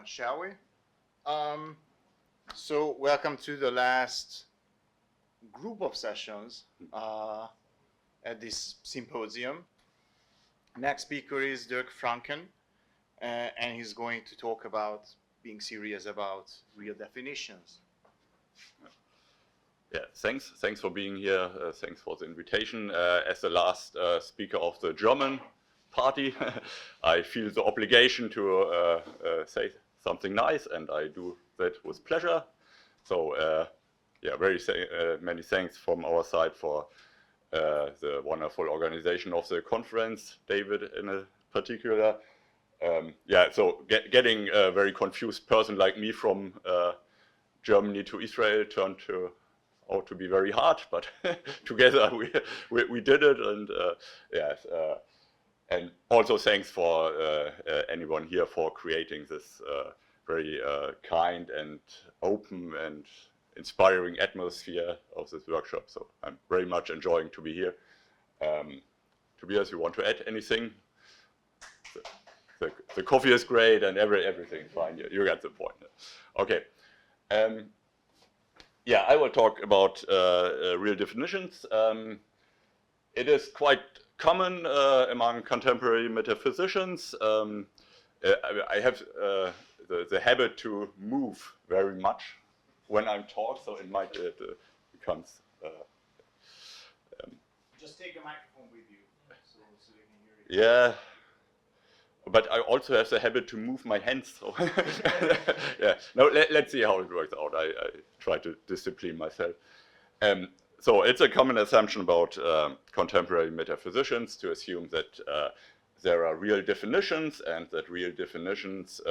Shall we? So welcome to the last group of sessions at this symposium. Next speaker is Dirk Franken, and he's going to talk about being serious about real definitions. Yeah, thanks for being here. Thanks for the invitation. As the last speaker of the German party, I feel the obligation to say something nice, and I do that with pleasure. So, yeah, many thanks from our side for the wonderful organization of the conference, David in particular. Yeah, so getting a very confused person like me from Germany to Israel turned out to be very hard, but together we did it, and yes, and also thanks for anyone here for creating this very kind and open and inspiring atmosphere of this workshop. So I'm very much enjoying to be here. Tobias, you want to add anything? The coffee is great and everything fine. You get the point. Okay. Yeah, I will talk about real definitions. It is quite common among contemporary metaphysicians. I have the habit to move very much when I'm taught, so it might becomes. Just take a microphone with you, so they can hear you. Yeah. But I also have the habit to move my hands. So yeah, no, let's see how it works out. I try to discipline myself. So it's a common assumption about contemporary metaphysicians to assume that there are real definitions and that real definitions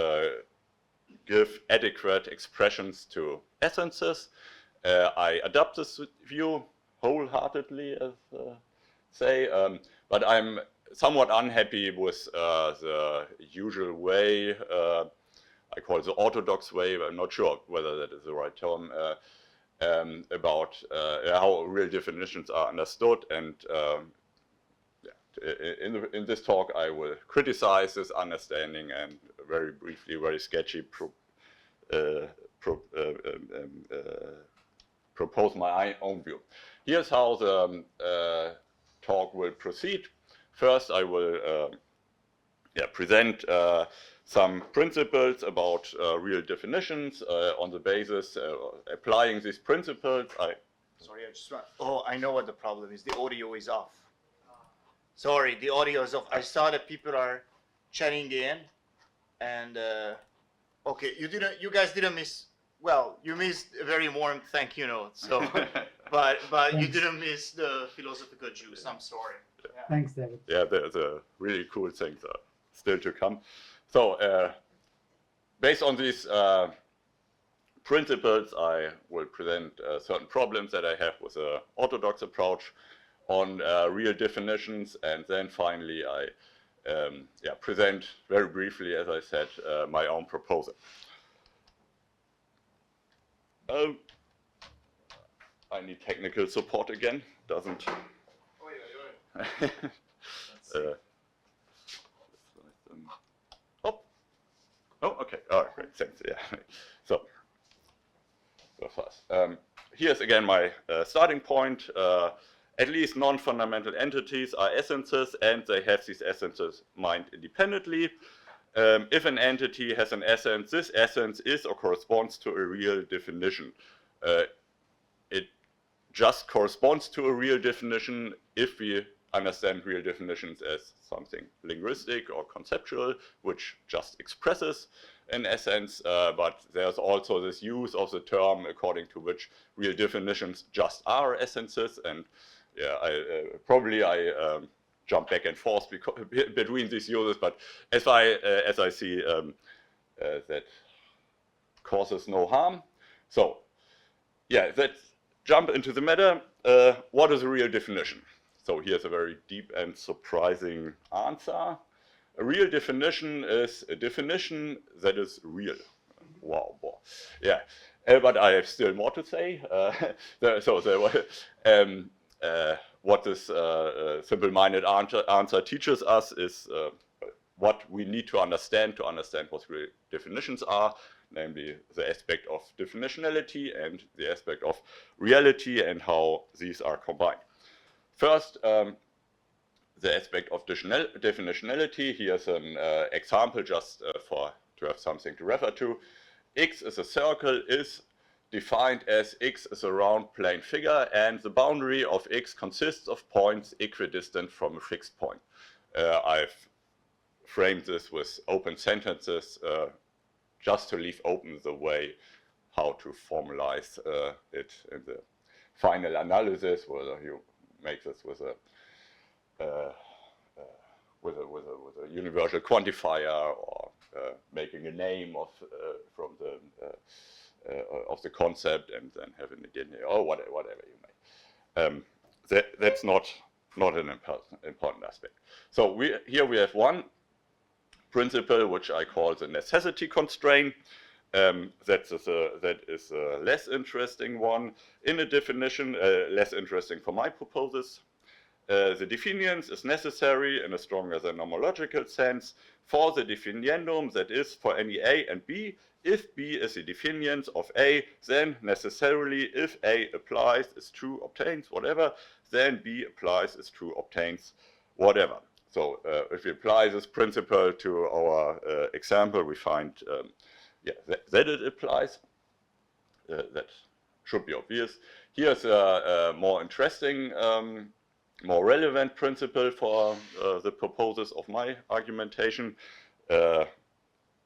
give adequate expressions to essences. I adopt this view wholeheartedly, as say, but I'm somewhat unhappy with the usual way, I call it the orthodox way, but I'm not sure whether that is the right term, about how real definitions are understood. And in this talk, I will criticize this understanding and very briefly, very sketchy, propose my own view. Here's how the talk will proceed. First, I will present some principles about real definitions on the basis applying these principles. Sorry, I just want. Oh, I know what the problem is. The audio is off. Sorry, the audio is off. I saw that people are chatting in, and okay, you guys didn't miss. Well, you missed a very warm thank you note. So, but you didn't miss the philosophical juice. I'm sorry. Yeah. Thanks, David. Yeah, the really cool things are still to come. So, based on these principles, I will present certain problems that I have with an orthodox approach on real definitions, and then finally I present very briefly, as I said, my own proposal. I need technical support again. Doesn't. Oh, okay. All right, great. Thanks. Yeah. So, go fast. Here's again my starting point. At least non-fundamental entities are essences, and they have these essences mind independently. If an entity has an essence, this essence is or corresponds to a real definition. It just corresponds to a real definition if we understand real definitions as something linguistic or conceptual, which just expresses an essence, but there's also this use of the term according to which real definitions just are essences, and yeah, I jump back and forth between these uses, but as I see, that causes no harm. So, yeah, let's jump into the matter. What is a real definition? So here's a very deep and surprising answer. A real definition is a definition that is real. Wow, boy. Yeah, but I have still more to say. What this simple-minded answer teaches us is what we need to understand what real definitions are, namely the aspect of definitionality and the aspect of reality and how these are combined. First, the aspect of definitionality. Here's an example just to have something to refer to. X is a circle is defined as X is a round plane figure, and the boundary of X consists of points equidistant from a fixed point. I've framed this with open sentences just to leave open the way how to formalize it in the final analysis, whether you make this with a universal quantifier or making a name of from the concept and then having it in here, or whatever you may. That's not an important aspect. So here we have one principle which I call the necessity constraint. That is a less interesting one in a definition, less interesting for my purposes. The definiance is necessary in a stronger than nomological sense for the definiendum, that is, for any A and B. If B is the definiance of A, then necessarily if A applies is true obtains whatever, then B applies is true obtains whatever. So if we apply this principle to our example, we find that it applies. That should be obvious. Here's a more interesting, more relevant principle for the purposes of my argumentation.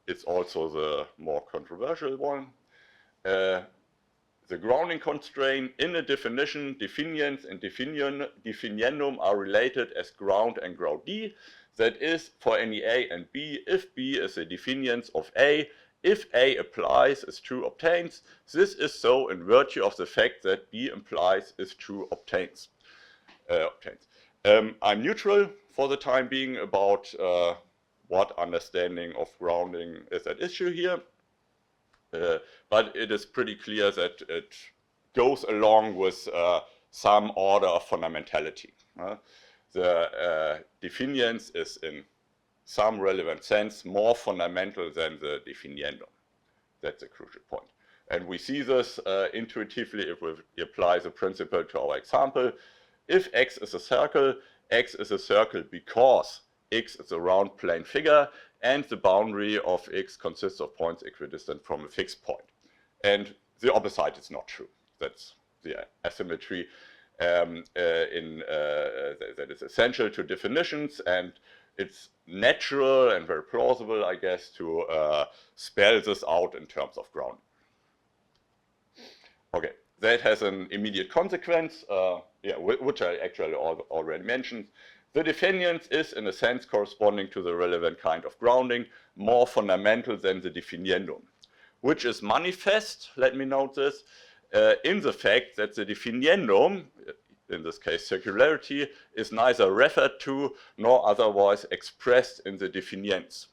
It's also the more controversial one. The grounding constraint in a definition, definians and definiendum are related as ground and groundee. That is, for any A and B, if B is a definiance of A, if A applies is true obtains. This is so in virtue of the fact that B implies is true obtains. I'm neutral for the time being about what understanding of grounding is at issue here. But it is pretty clear that it goes along with some order of fundamentality. The definiance is in some relevant sense more fundamental than the definiendum. That's a crucial point. And we see this intuitively if we apply the principle to our example. If X is a circle because X is a round plane figure and the boundary of X consists of points equidistant from a fixed point. And the opposite is not true. That's the asymmetry that is essential to definitions, and it's natural and very plausible, I guess, to spell this out in terms of grounding. Okay, that has an immediate consequence, which I actually already mentioned. The definiance is, in a sense, corresponding to the relevant kind of grounding, more fundamental than the definiendum, which is manifest, let me note this, in the fact that the definiendum, in this case circularity, is neither referred to nor otherwise expressed in the definiance.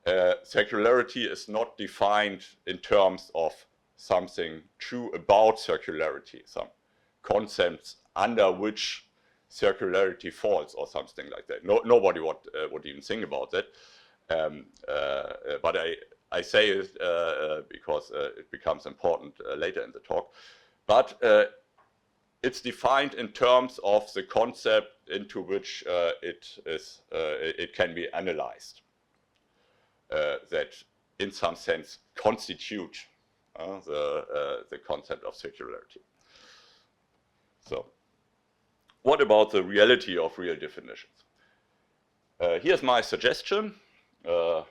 Circularity is not defined in terms of something true about circularity, some concepts under which circularity falls or something like that. Nobody would even think about that. But I say it because it becomes important later in the talk. But it's defined in terms of the concept into which it can be analyzed. That in some sense constitute the concept of circularity. So, what about the reality of real definitions? Here's my suggestion. A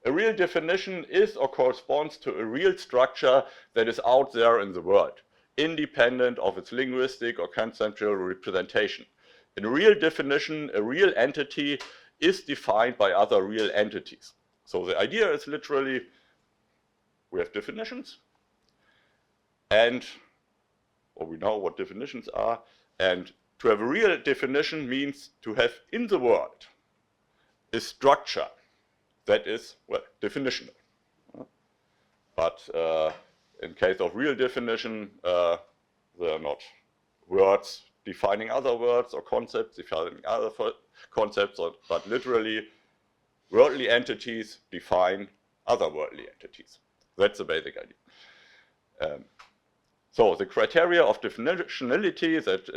real definition is or corresponds to a real structure that is out there in the world, independent of its linguistic or conceptual representation. In a real definition, a real entity is defined by other real entities. So the idea is literally, we have definitions, and we know what definitions are, and to have a real definition means to have in the world a structure that is, well, definitional. But in case of real definition, there are not words defining other words or concepts, defining other concepts, but literally worldly entities define other worldly entities. That's the basic idea. So the criteria of definitionality, that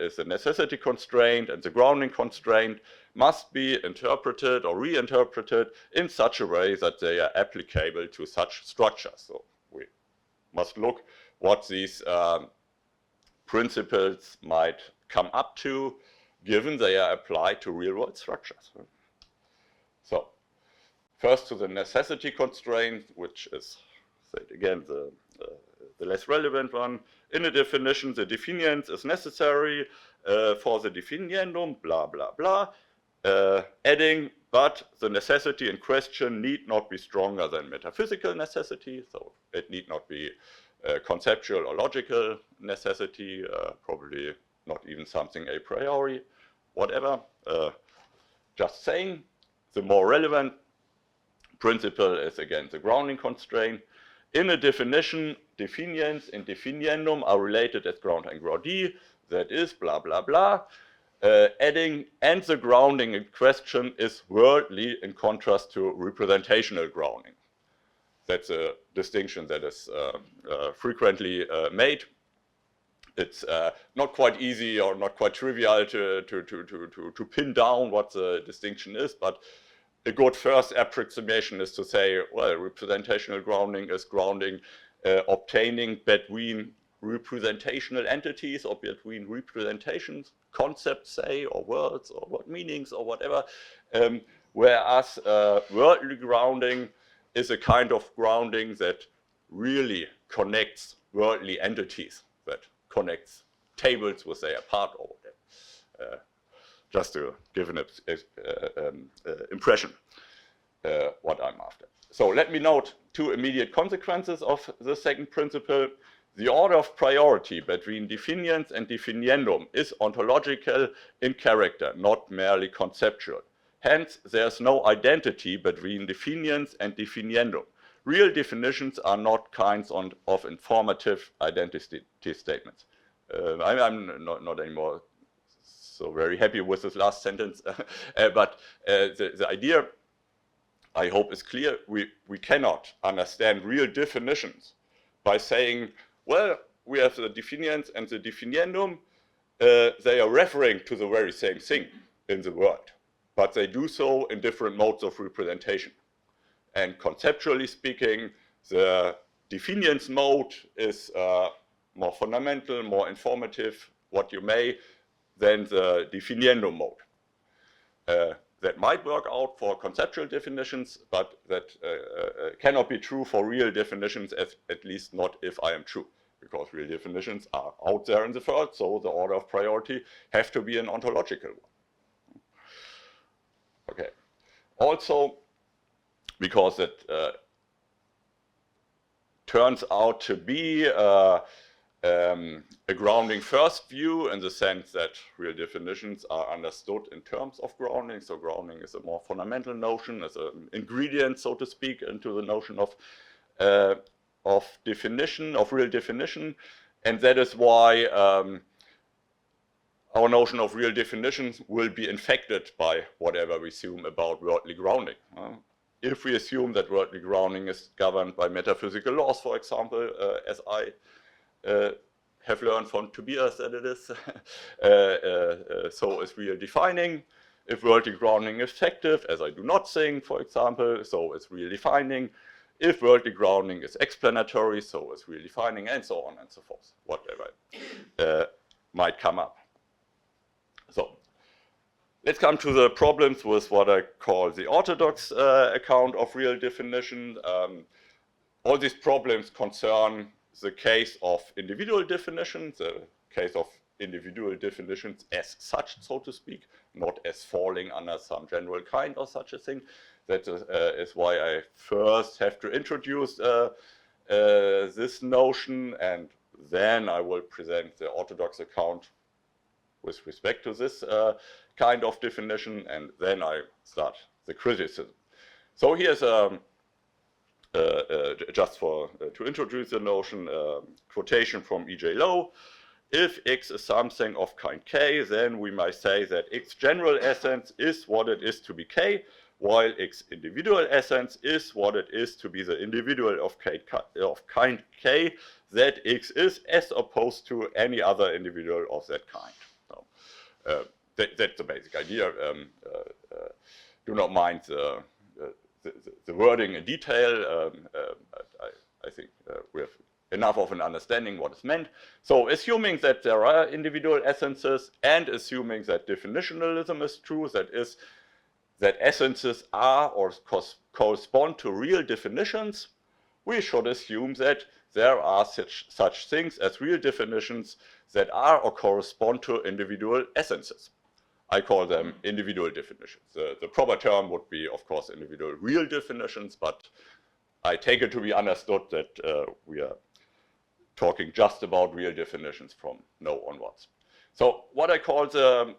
is the necessity constraint and the grounding constraint, must be interpreted or reinterpreted in such a way that they are applicable to such structures. So we must look what these principles might come up to, given they are applied to real-world structures. So first to the necessity constraint, which is, again, the less relevant one. In a definition, the definiens is necessary for the definiendum, blah, blah, blah. Adding, but the necessity in question need not be stronger than metaphysical necessity, so it need not be conceptual or logical necessity, probably not even something a priori, whatever. Just saying, the more relevant principle is, again, the grounding constraint. In a definition, definiens and definiendum are related as ground and groundee, that is blah, blah, blah. Adding and the grounding in question is worldly in contrast to representational grounding. That's a distinction that is frequently made. It's not quite easy or not quite trivial to pin down what the distinction is, but a good first approximation is to say, well, representational grounding is grounding obtaining between representational entities or between representations, concepts, say, or words, or what meanings, or whatever, whereas worldly grounding is a kind of grounding that really connects worldly entities, that connects tables with their part or whatever. Just to give an impression what I'm after. So let me note two immediate consequences of the second principle. The order of priority between definiens and definiendum is ontological in character, not merely conceptual. Hence, there's no identity between definiens and definiendum. Real definitions are not kinds of informative identity statements. I'm not anymore so very happy with this last sentence, but the idea, I hope, is clear. We cannot understand real definitions by saying, well, we have the definiens and the definiendum, they are referring to the very same thing in the world, but they do so in different modes of representation. And conceptually speaking, the definiens mode is more fundamental, more informative, what you may, than the definiendum mode. That might work out for conceptual definitions, but that cannot be true for real definitions, at least not if I am true, because real definitions are out there in the world, so the order of priority have to be an ontological one. Okay. Also, because it turns out to be a grounding first view in the sense that real definitions are understood in terms of grounding. So grounding is a more fundamental notion, as an ingredient, so to speak, into the notion of definition, of real definition. And that is why our notion of real definitions will be infected by whatever we assume about worldly grounding. If we assume that worldly grounding is governed by metaphysical laws, for example, as I have learned from Tobias that it is, so is real defining. If worldly grounding is effective, as I do not think, for example, so is real defining. If worldly grounding is explanatory, so is real defining, and so on and so forth, whatever might come up. So let's come to the problems with what I call the orthodox account of real definition. All these problems concern the case of individual definitions, the case of individual definitions as such, so to speak, not as falling under some general kind or such a thing. That is why I first have to introduce this notion, and then I will present the orthodox account with respect to this kind of definition, and then I start the criticism. So here's just to introduce the notion, quotation from E.J. Lowe, if X is something of kind K, then we might say that X general essence is what it is to be K, while X individual essence is what it is to be the individual of kind K that X is, as opposed to any other individual of that kind. So, that's the basic idea. Do not mind the wording in detail. I think we have enough of an understanding what is meant. So assuming that there are individual essences and assuming that definitionalism is true, that is, that essences are or correspond to real definitions, we should assume that there are such things as real definitions that are or correspond to individual essences. I call them individual definitions. The proper term would be, of course, individual real definitions, but I take it to be understood that we are talking just about real definitions from now onwards. So what I call the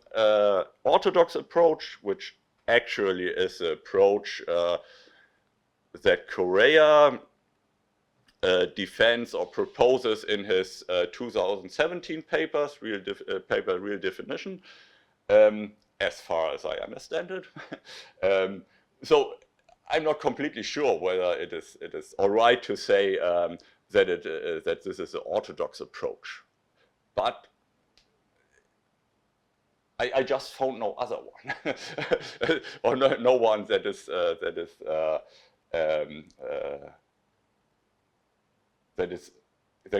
orthodox approach, which actually is the approach that Correa defends or proposes in his 2017 papers, Real Definition, as far as I understand it. So I'm not completely sure whether it is all right to say that this is an orthodox approach, but I just found no other one, or no one that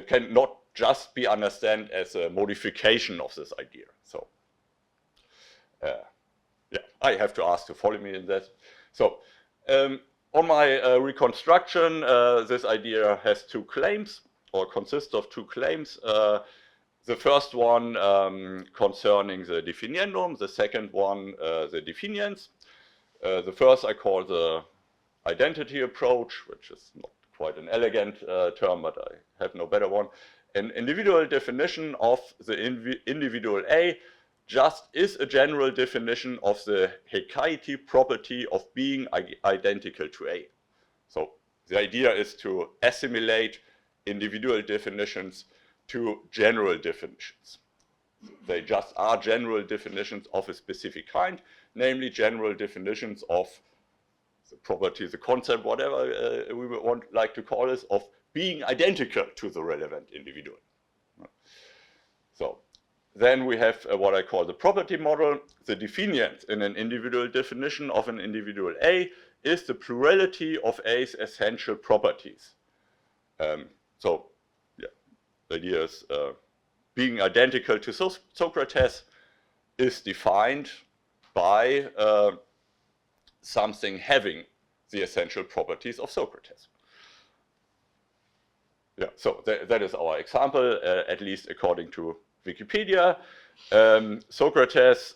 can not just be understood as a modification of this idea. So yeah, I have to ask to follow me in that. So on my reconstruction, this idea has two claims, or consists of two claims. The first one concerning the definiendum, the second one the definiens. The first I call the identity approach, which is not quite an elegant term, but I have no better one. An individual definition of the individual A just is a general definition of the Hecate property of being identical to A. So the idea is to assimilate individual definitions to general definitions. They just are general definitions of a specific kind, namely general definitions of the property, the concept, whatever we would like to call it, of being identical to the relevant individual. So then we have what I call the property model. The definiant in an individual definition of an individual A is the plurality of A's essential properties. So yeah, the idea is being identical to Socrates is defined by something having the essential properties of Socrates. Yeah, so that is our example, at least according to Wikipedia. Socrates,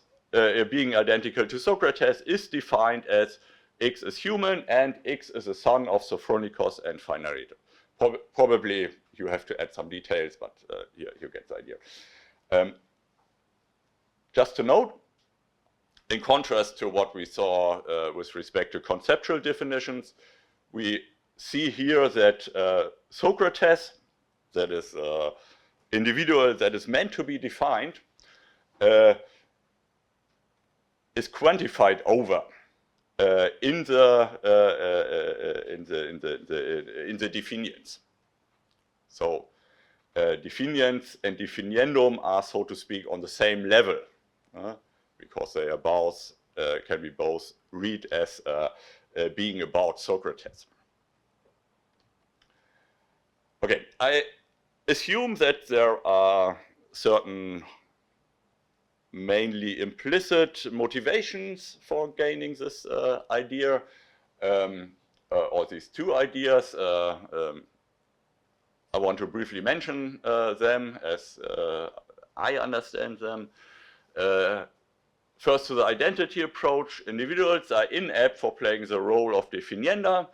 being identical to Socrates, is defined as X is human and X is a son of Sophronikos and Phainareto. Probably you have to add some details, but here you get the idea. Just to note, in contrast to what we saw with respect to conceptual definitions, we see here that Socrates, that is individual that is meant to be defined, is quantified over in the definients. So definients and definiendum are, so to speak, on the same level, because they are both can be both read as being about Socrates. Okay, I assume that there are certain mainly implicit motivations for gaining this idea, or these two ideas. I want to briefly mention them as I understand them. First, to the identity approach, individuals are inapt for playing the role of definienda.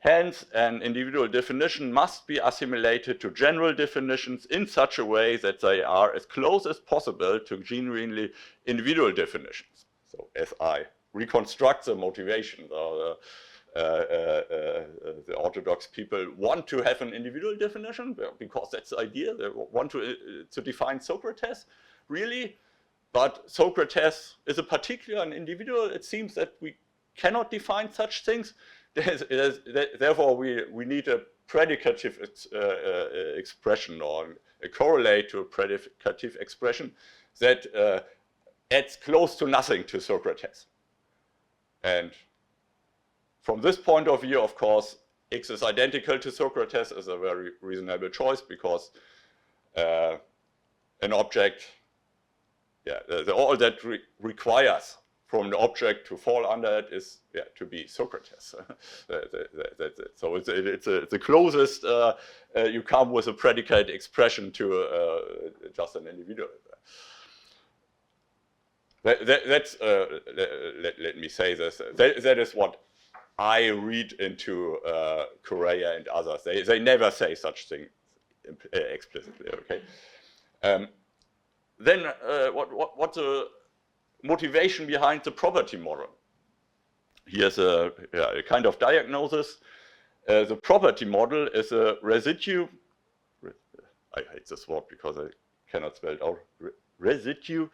Hence, an individual definition must be assimilated to general definitions in such a way that they are as close as possible to genuinely individual definitions. So, as I reconstruct the motivations or the orthodox people want to have an individual definition because that's the idea. They want to define Socrates, really. But Socrates is a particular, an individual. It seems that we cannot define such things. Therefore, we need a predicative expression, or a correlate to a predicative expression that adds close to nothing to Socrates. And from this point of view, of course, X is identical to Socrates is a very reasonable choice, because an object, all that requires from an object to fall under it is to be Socrates. So it's the closest you come with a predicate expression to just an individual. Let me say this. That is what I read into Correa and others. They never say such thing explicitly. Okay. Then what's the motivation behind the property model? Here's a kind of diagnosis. The property model is a residue. I hate this word because I cannot spell it out. Residue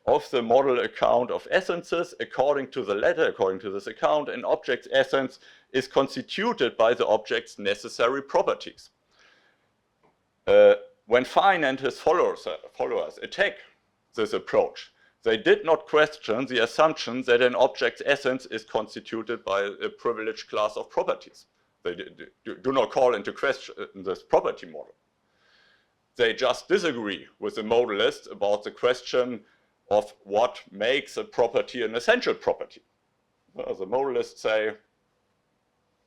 of the model account of essences. According to the latter, according to this account, an object's essence is constituted by the object's necessary properties. When Fine and his followers attack this approach, they did not question the assumption that an object's essence is constituted by a privileged class of properties. They do not call into question this property model. They just disagree with the modalists about the question of what makes a property an essential property. The modalists say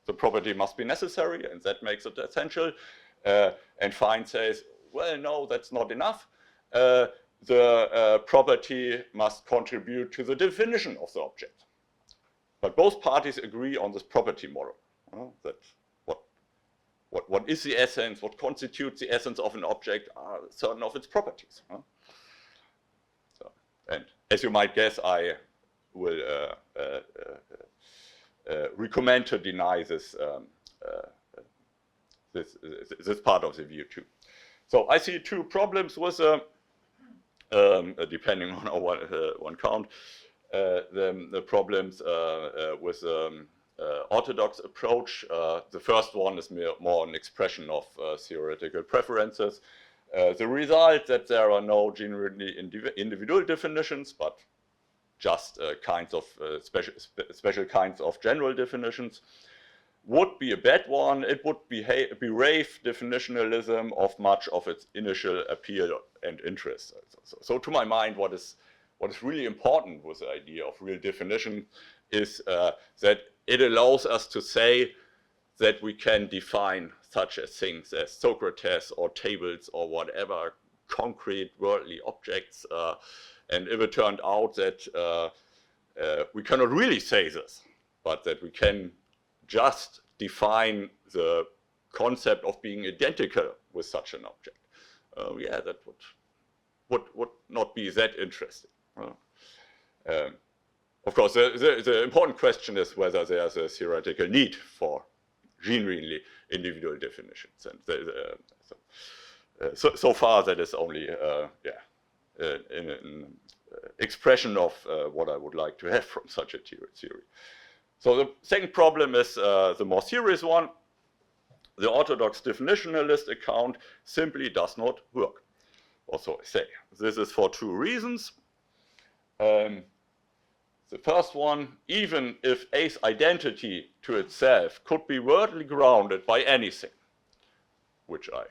the property must be necessary, and that makes it essential. And Fine says, well, no, that's not enough. The property must contribute to the definition of the object. But both parties agree on this property model. That what is the essence, what constitutes the essence of an object are certain of its properties. So, and as you might guess, I will recommend to deny this, this part of the view too. So I see two problems with, depending on how one count, the problems with orthodox approach. The first one is more an expression of theoretical preferences. The result that there are no genuinely individual definitions, but just kinds of special kinds of general definitions, would be a bad one. It would berave definitionalism of much of its initial appeal and interest. So to my mind, what is really important with the idea of real definition is that it allows us to say that we can define such as things as Socrates or tables or whatever concrete worldly objects. And if it turned out that we cannot really say this, but that we can just define the concept of being identical with such an object, that would not be that interesting. Of course, the important question is whether there's a theoretical need for genuinely individual definitions. And so far, that is only an expression of what I would like to have from such a theory. So the second problem is the more serious one. The orthodox definitionalist account simply does not work. Also, I say this is for two reasons. The first one, even if A's identity to itself could be worldly grounded by anything, which I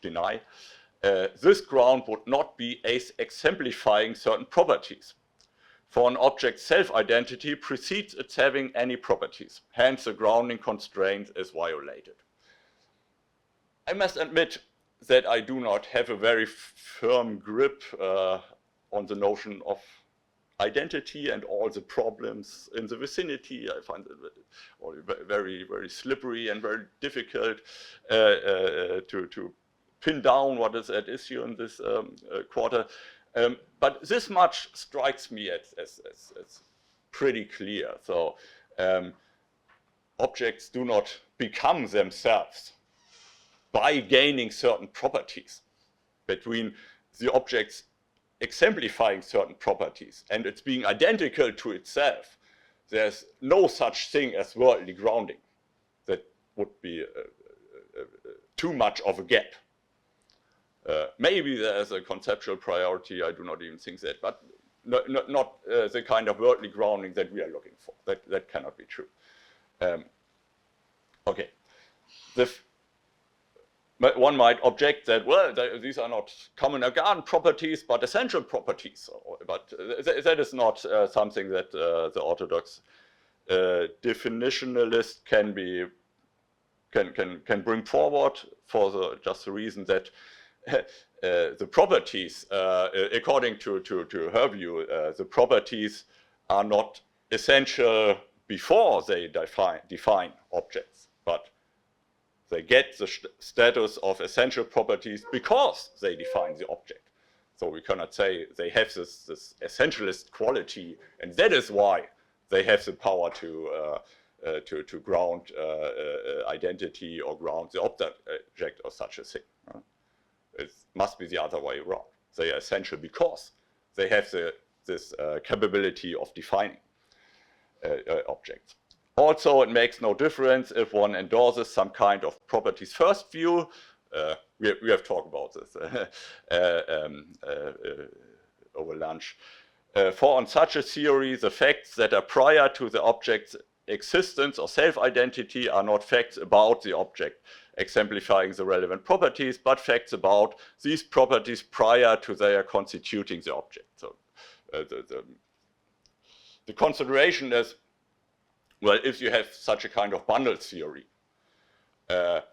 deny, this ground would not be A's exemplifying certain properties. For an object's self-identity precedes its having any properties. Hence, the grounding constraint is violated. I must admit that I do not have a very firm grip on the notion of identity and all the problems in the vicinity. I find it very, very slippery and very difficult to pin down what is at issue in this quarter. But this much strikes me as pretty clear. So objects do not become themselves by gaining certain properties. Between the objects exemplifying certain properties and it's being identical to itself, there's no such thing as worldly grounding. That would be too much of a gap. Maybe there's a conceptual priority, I do not even think that, but not the kind of worldly grounding that we are looking for. That cannot be true. Okay. One might object that, well, these are not common organ properties, but essential properties. But that is not something that the orthodox definitionalist can bring forward for just the reason that the properties, according to her view, the properties are not essential before they define objects, but they get the status of essential properties because they define the object. So we cannot say they have this essentialist quality, and that is why they have the power to ground identity or ground the object or such a thing. It must be the other way around. They are essential because they have this capability of defining objects. Also, it makes no difference if one endorses some kind of properties first view. We have talked about this over lunch. For on such a theory, the facts that are prior to the object's existence or self-identity are not facts about the object exemplifying the relevant properties, but facts about these properties prior to their constituting the object. So the consideration is, well, if you have such a kind of bundle theory, there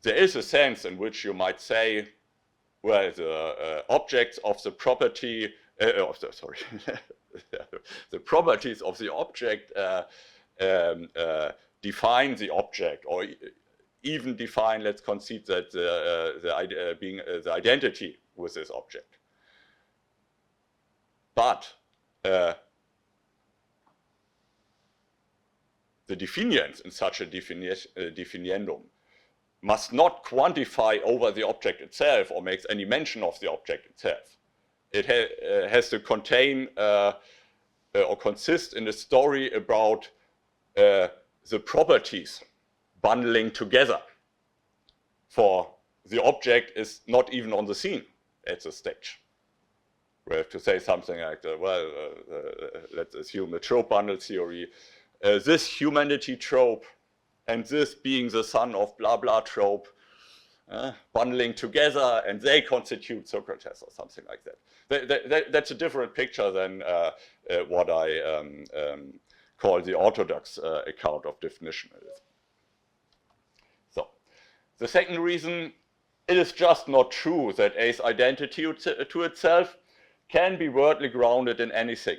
is a sense in which you might say, well, the objects of the property, the properties of the object define the object, or even define, let's concede that the identity with this object. But the definiens in such a definiendum must not quantify over the object itself or makes any mention of the object itself. It has to contain or consist in a story about the properties bundling together. For the object is not even on the scene at the stage. We have to say something like, let's assume a trope bundle theory. This humanity trope and this being the son of blah blah trope bundling together, and they constitute Socrates or something like that. That's a different picture than what I call the orthodox account of definitionalism. So, the second reason, it is just not true that A's identity to itself can be worldly grounded in anything.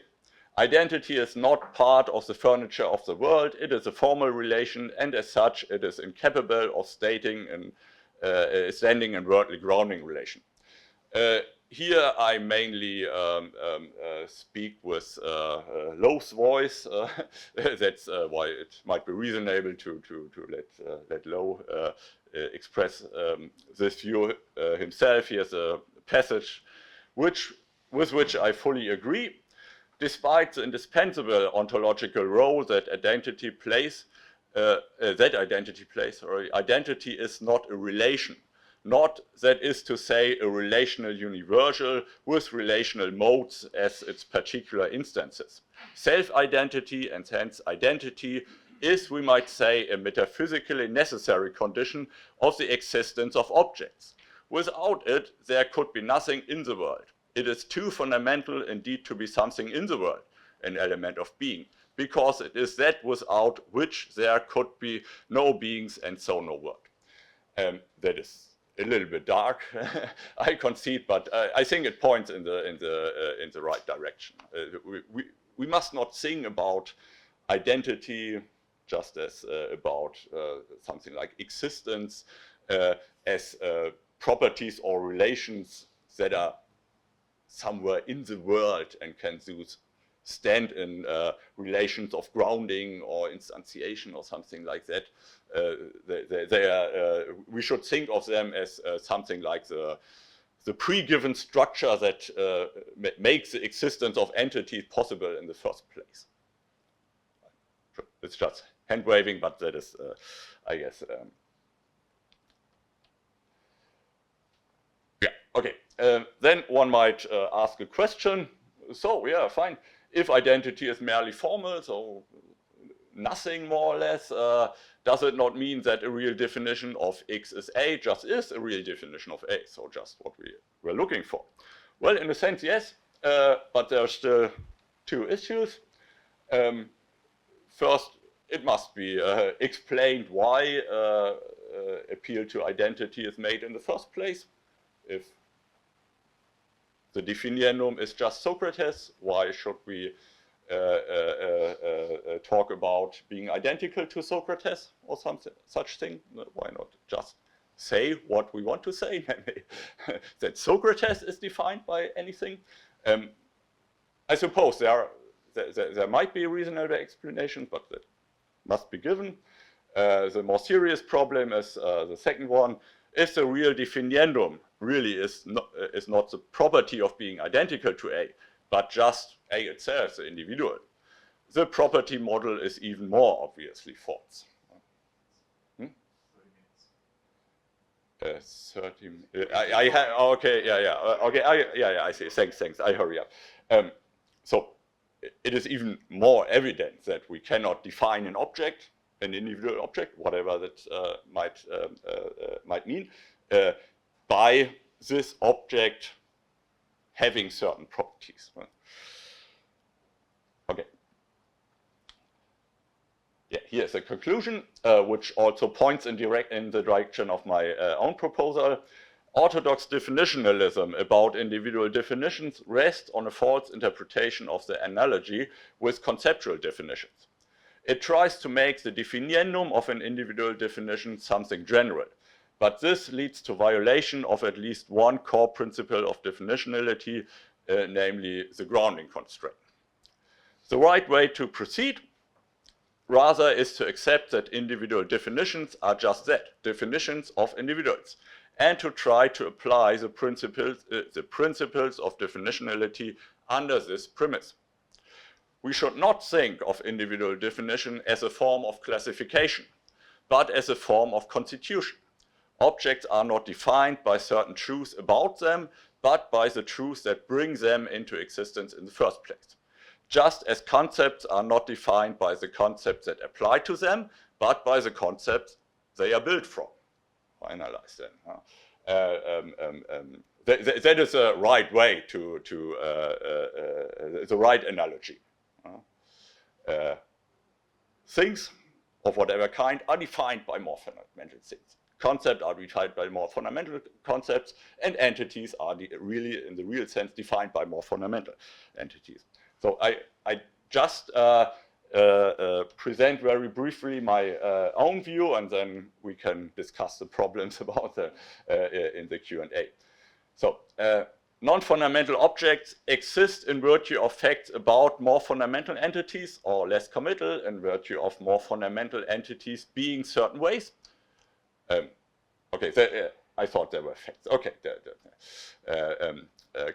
Identity is not part of the furniture of the world, it is a formal relation, and as such it is incapable of standing in worldly grounding relation. Here I mainly speak with Lowe's voice. That's why it might be reasonable to let Lowe express this view himself. He has a passage with which I fully agree. Despite the indispensable ontological role that identity plays, identity is not a relation. Not, that is to say, a relational universal with relational modes as its particular instances. Self-identity, and hence identity, is, we might say, a metaphysically necessary condition of the existence of objects. Without it, there could be nothing in the world. It is too fundamental indeed to be something in the world, an element of being, because it is that without which there could be no beings and so no world. That is a little bit dark, I concede, but I think it points in the right direction. We must not think about identity just as about something like existence, as properties or relations that are somewhere in the world and can stand in relations of grounding or instantiation or something like that. We should think of them as something like the pre-given structure that makes the existence of entities possible in the first place. It's just hand waving, but that is, I guess. Yeah, okay. Then one might ask a question. So, yeah, fine. If identity is merely formal, so nothing more or less, does it not mean that a real definition of X is A just is a real definition of A? So just what we were looking for. Well, in a sense, yes, but there are still two issues. First, it must be explained why appeal to identity is made in the first place. If the definiendum is just Socrates, why should we talk about being identical to Socrates or something such thing? Why not just say what we want to say, namely that Socrates is defined by anything? I suppose there might be reasonable explanations, but that must be given. The more serious problem is the second one. If the real definiendum really is not the property of being identical to A, but just A itself, the individual, the property model is even more obviously false. 30 minutes. Okay, yeah, I see. Thanks. I hurry up. So it is even more evident that we cannot define an object, an individual object, whatever that might mean, by this object having certain properties. Okay. Yeah, here's a conclusion, which also points in the direction of my own proposal. Orthodox definitionalism about individual definitions rests on a false interpretation of the analogy with conceptual definitions. It tries to make the definiendum of an individual definition something general, but this leads to violation of at least one core principle of definitionality, namely the grounding constraint. The right way to proceed, rather, is to accept that individual definitions are just that, definitions of individuals, and to try to apply the principles of definitionality under this premise. We should not think of individual definition as a form of classification, but as a form of constitution. Objects are not defined by certain truths about them, but by the truths that bring them into existence in the first place. Just as concepts are not defined by the concepts that apply to them, but by the concepts they are built from. Finalize then. That is the right way to the right analogy. Things of whatever kind are defined by more fundamental things. Concepts are defined by more fundamental concepts, and entities are really, in the real sense, defined by more fundamental entities. So I just present very briefly my own view, and then we can discuss the problems about in the Q&A. So non-fundamental objects exist in virtue of facts about more fundamental entities, or less committal in virtue of more fundamental entities being certain ways. Okay, I thought there were facts. Okay,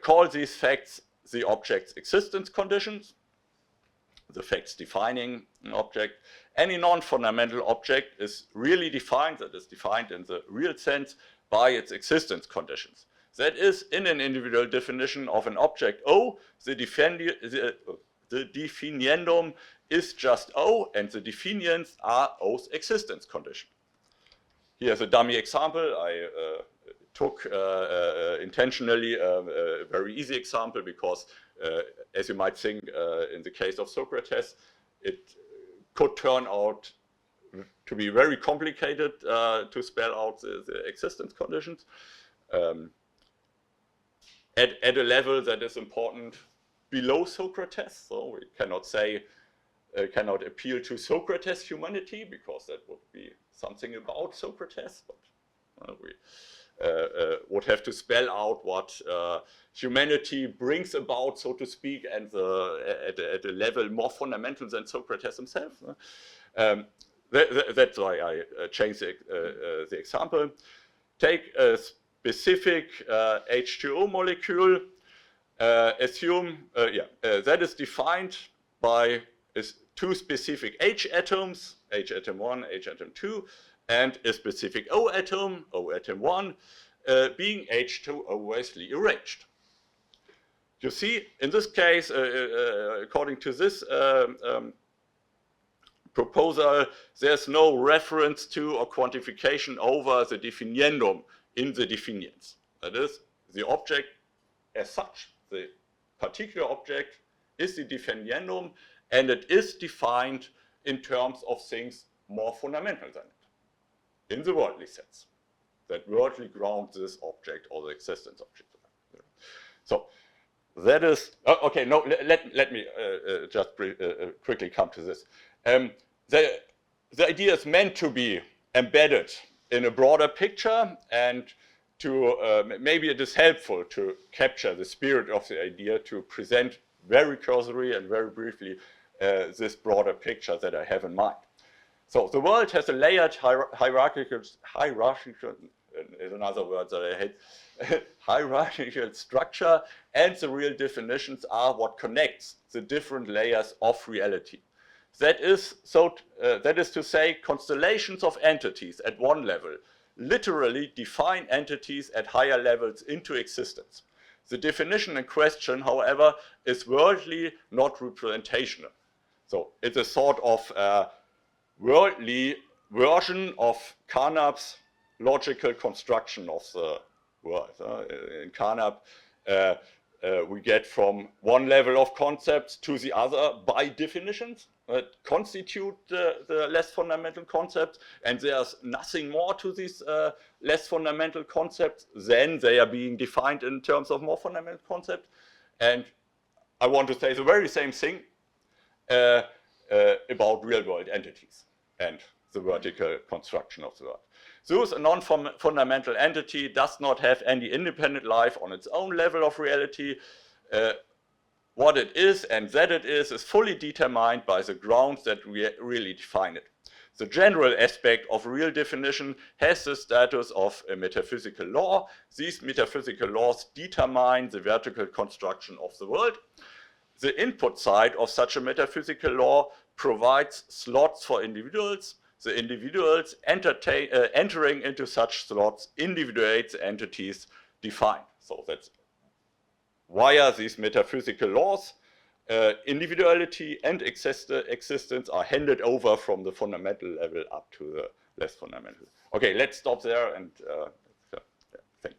call these facts the object's existence conditions, the facts defining an object. Any non-fundamental object is really defined, that is defined in the real sense, by its existence conditions. That is, in an individual definition of an object O, the definiendum is just O, and the definiants are O's existence condition. Here's a dummy example. I took intentionally a very easy example because, as you might think, in the case of Socrates, it could turn out to be very complicated to spell out the existence conditions at a level that is important below Socrates. So we cannot say, cannot appeal to Socrates' humanity, because that would be something about Socrates. But would have to spell out what humanity brings about, so to speak, and at a level more fundamental than Socrates himself. That's why I changed the example. Take a specific H2O molecule, assume that is defined by two specific H atoms, H atom 1, H atom 2, and a specific O atom 1, being H2O-ly arranged. You see, in this case, according to this proposal, there's no reference to or quantification over the definiendum in the definiens. That is, the object as such, the particular object is the definiendum, and it is defined in terms of things more fundamental than it, in the worldly sense, that worldly grounds this object or the existence object. So that is, okay, no, let me just quickly come to this. The idea is meant to be embedded in a broader picture, and to maybe it is helpful to capture the spirit of the idea, to present very cursory and very briefly this broader picture that I have in mind. So the world has a layered hierarchical is another word that I hate, hierarchical structure, and the real definitions are what connects the different layers of reality. That is to say, constellations of entities at one level literally define entities at higher levels into existence. The definition in question, however, is worldly, not representational. So it's a sort of worldly version of Carnap's logical construction of the world. In Carnap, we get from one level of concepts to the other by definitions that constitute the less fundamental concepts, and there's nothing more to these less fundamental concepts than they are being defined in terms of more fundamental concepts. And I want to say the very same thing about real-world entities and the vertical construction of the world. Thus, a non-fundamental entity does not have any independent life on its own level of reality. What it is and that it is fully determined by the grounds that really define it. The general aspect of real definition has the status of a metaphysical law. These metaphysical laws determine the vertical construction of the world. The input side of such a metaphysical law provides slots for individuals. The individuals entering into such slots individuates entities defined. So that's via these metaphysical laws, individuality and existence are handed over from the fundamental level up to the less fundamental. Okay, let's stop there and thanks.